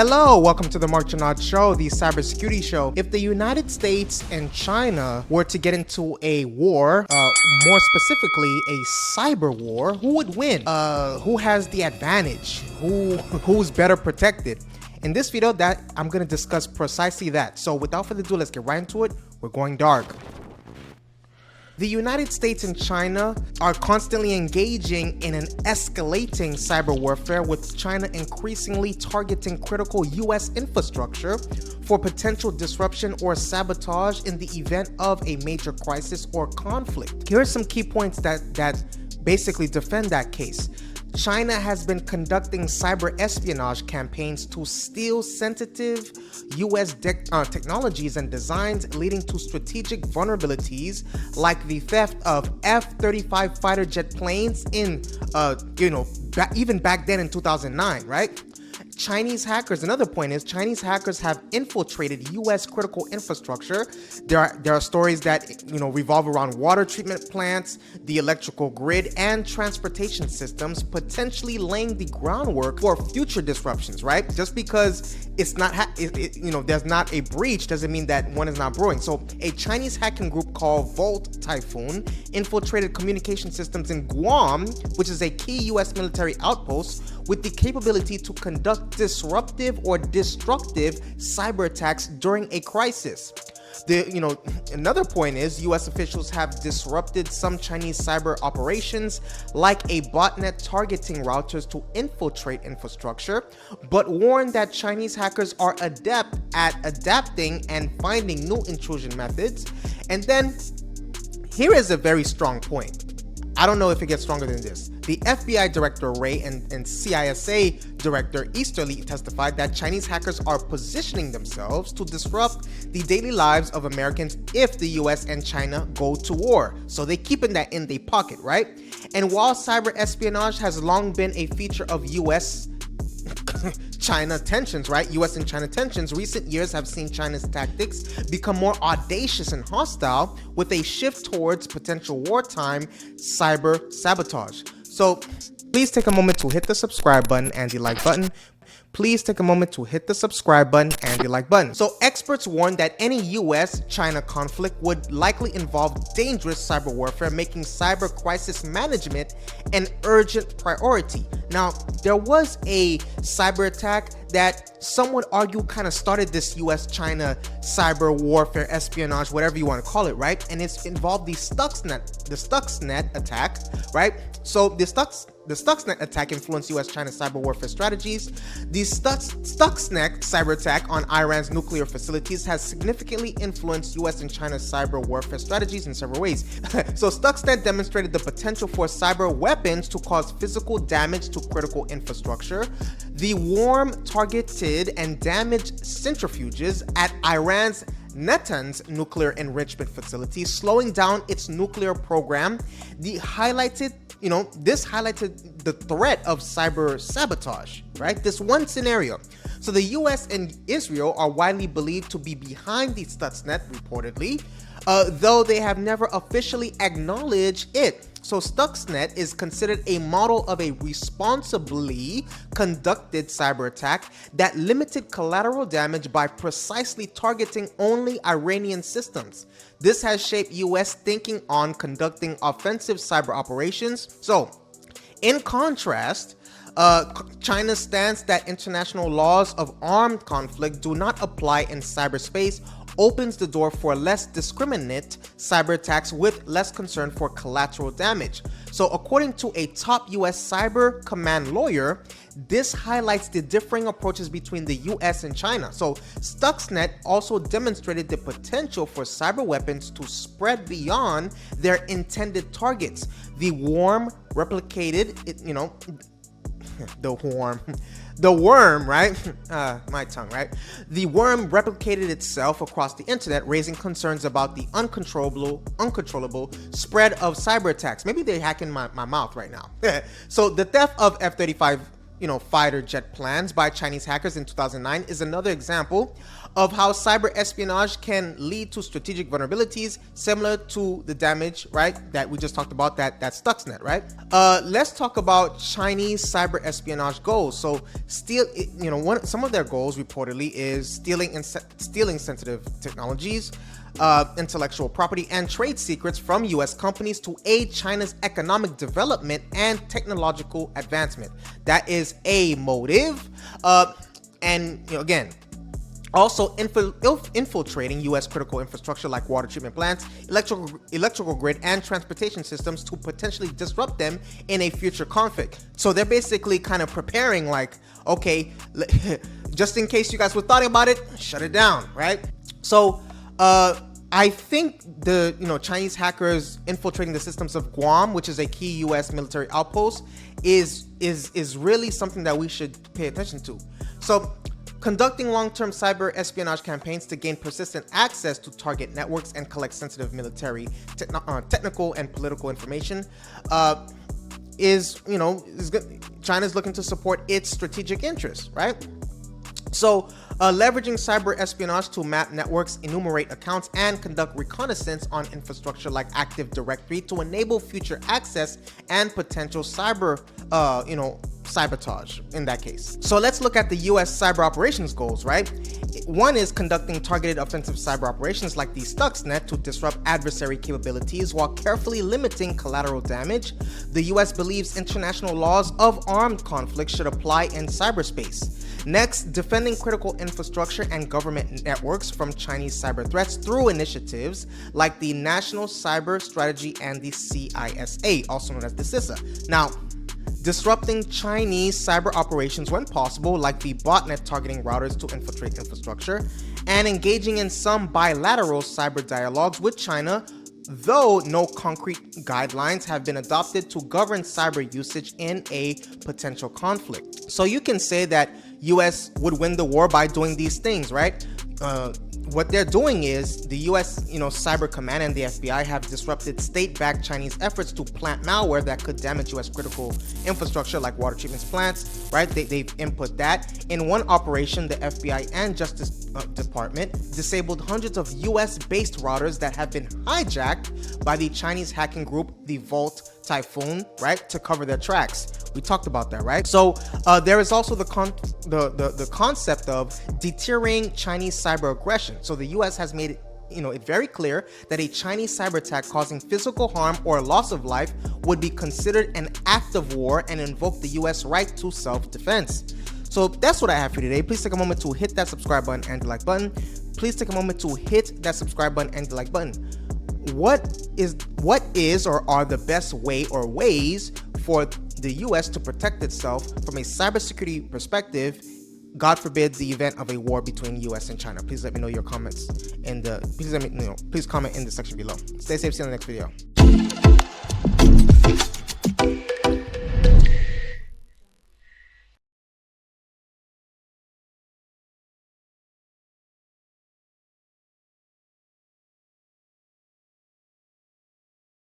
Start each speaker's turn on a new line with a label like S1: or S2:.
S1: Hello, welcome to the Mark Janard Show, the cybersecurity show. If the United States and China were to get into a war, more specifically a cyber war, who would win? Who has the advantage? Who's better protected? In this video, I'm going to discuss precisely that. So without further ado, let's get right into it. We're going dark. The United States and China are constantly engaging in an escalating cyber warfare, with China increasingly targeting critical US infrastructure for potential disruption or sabotage in the event of a major crisis or conflict. Here are some key points that basically defend that case. China has been conducting cyber espionage campaigns to steal sensitive US technologies and designs, leading to strategic vulnerabilities like the theft of F-35 fighter jet planes in, even back then in 2009, right? Chinese hackers, another point is Chinese hackers have infiltrated US critical infrastructure. There are stories that revolve around water treatment plants, the electrical grid, and transportation systems, potentially laying the groundwork for future disruptions, right? Just because it's not there's not a breach doesn't mean that one is not brewing. So a Chinese hacking group called Volt Typhoon infiltrated communication systems in Guam, which is a key US military outpost, with the capability to conduct disruptive or destructive cyber attacks during a crisis. Another point is US officials have disrupted some Chinese cyber operations, like a botnet targeting routers to infiltrate infrastructure, but warn that Chinese hackers are adept at adapting and finding new intrusion methods. And then here is a very strong point. I don't know if it gets stronger than this. The FBI Director Wray and CISA Director Easterly testified that Chinese hackers are positioning themselves to disrupt the daily lives of Americans if the US and China go to war. So they're keeping that in their pocket, right? And while cyber espionage has long been a feature of US-China tensions, right? US and China tensions, recent years have seen China's tactics become more audacious and hostile, with a shift towards potential wartime cyber sabotage. So please take a moment to hit the subscribe button and the like button. Please take a moment to hit the subscribe button and the like button. So experts warn that any US-China conflict would likely involve dangerous cyber warfare, making cyber crisis management an urgent priority. Now, there was a cyber attack that some would argue kind of started this US-China cyber warfare, espionage, whatever you want to call it, right? And it's involved the Stuxnet attack, right? So the Stuxnet attack influenced US-China cyber warfare strategies. The Stuxnet cyber attack on Iran's nuclear facilities has significantly influenced US and China's cyber warfare strategies in several ways. So Stuxnet demonstrated the potential for cyber weapons to cause physical damage to critical infrastructure. The worm targeted and damaged centrifuges at Iran's Natanz nuclear enrichment facility, slowing down its nuclear program. This highlighted the threat of cyber sabotage, right? This one scenario. So the US and Israel are widely believed to be behind the Stuxnet, reportedly, though they have never officially acknowledged it. So Stuxnet is considered a model of a responsibly conducted cyber attack that limited collateral damage by precisely targeting only Iranian systems. This has shaped US thinking on conducting offensive cyber operations. So, in contrast, China's stance that international laws of armed conflict do not apply in cyberspace opens the door for less discriminate cyber attacks with less concern for collateral damage. So according to a top US cyber command lawyer, this highlights the differing approaches between the US and China. So Stuxnet also demonstrated the potential for cyber weapons to spread beyond their intended targets. The worm replicated it, the worm, right? My tongue, right? The worm replicated itself across the internet, raising concerns about the uncontrollable spread of cyber attacks. Maybe they're hacking my mouth right now. So the theft of F-35 fighter jet plans by Chinese hackers in 2009 is another example of how cyber espionage can lead to strategic vulnerabilities similar to the damage, right, that we just talked about, that Stuxnet, right? Let's talk about Chinese cyber espionage goals. So some of their goals reportedly is stealing sensitive technologies, intellectual property, and trade secrets from U.S. companies to aid China's economic development and technological advancement. That is a motive. And again, also infiltrating U.S. critical infrastructure like water treatment plants, electrical grid, and transportation systems to potentially disrupt them in a future conflict. So they're basically kind of preparing, like, okay, just in case you guys were thought about it, shut it down, right? So I think the Chinese hackers infiltrating the systems of Guam, which is a key U.S. military outpost, is really something that we should pay attention to. So conducting long-term cyber espionage campaigns to gain persistent access to target networks and collect sensitive military, technical, and political information is good. China's looking to support its strategic interests, right? So leveraging cyber espionage to map networks, enumerate accounts, and conduct reconnaissance on infrastructure like Active Directory to enable future access and potential cyber sabotage in that case. So let's look at the U.S. cyber operations goals, right? One is conducting targeted offensive cyber operations like the Stuxnet to disrupt adversary capabilities while carefully limiting collateral damage. The U.S. believes international laws of armed conflict should apply in cyberspace. Next, defending critical infrastructure and government networks from Chinese cyber threats through initiatives like the National Cyber Strategy and the CISA, also known as the CISA. Now, disrupting Chinese cyber operations when possible, like the botnet targeting routers to infiltrate infrastructure, and engaging in some bilateral cyber dialogues with China, though no concrete guidelines have been adopted to govern cyber usage in a potential conflict. So you can say that US would win the war by doing these things, right? What they're doing is the US, Cyber Command and the FBI have disrupted state-backed Chinese efforts to plant malware that could damage US critical infrastructure like water treatment plants, right? They've input that. In one operation, the FBI and Justice Department disabled hundreds of US-based routers that have been hijacked by the Chinese hacking group, the Volt Typhoon, right, to cover their tracks. We talked about that, right? So there is also the concept of deterring Chinese cyber aggression. So the U.S. has made it very clear that a Chinese cyber attack causing physical harm or loss of life would be considered an act of war and invoke the U.S. right to self-defense. So that's what I have for you today. Please take a moment to hit that subscribe button and the like button. Please take a moment to hit that subscribe button and the like button. What is or are the best way or ways for the U.S. to protect itself from a cybersecurity perspective, God forbid the event of a war between U.S. and China? Please let me know your comments please comment in the section below. Stay safe, see you in the next video.